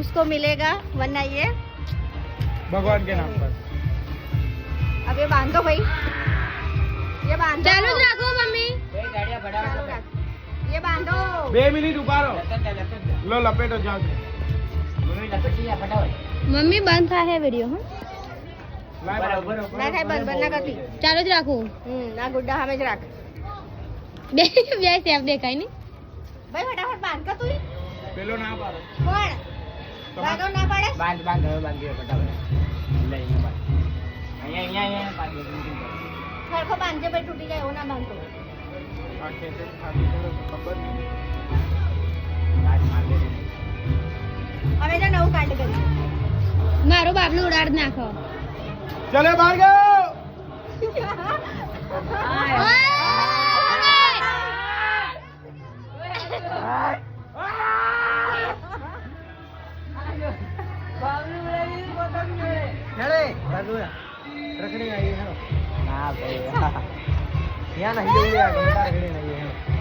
उसको मिलेगा, वरना ये भगवान के नाम पर। अब ये बांधो भाई, ये बांधो। ચાલુ જ રાખો મમ્મી. चालू रख। ये बांधो। 2 मिनिट उभा રહો. લો લપેટો જાઓ. મમ્મી બંધ થાય વિડિયો હો. ના થાય બંધ બંધ ના કરતી. ચાલુ જ રાખું. ના ગુड्डा સામે જ રાખ. બે સેફ દેખાય ને. ભાઈ ફટાફટ બાંધ કે તું. પેલો ના પાડો. કોણ? બાંધો ના પાડે? બાંધ હવે બાંધી ફટાફટ લઈ અહીંયા ખરખો બાંધજે ભાઈ, તૂટી જાય એવું ના બાંધતો. આ ખેતે ખાલી કરો તો ખબર નહીં. હવે તો નવું કાઢ કરી. મારો બાબલું ઉડાડ નાખો. ચલે ભાગો. હેડે બાજુ રખડી આવી હે ના ભાઈ યા નહીં જવું યાર ઘંટા રખડી નહીં હે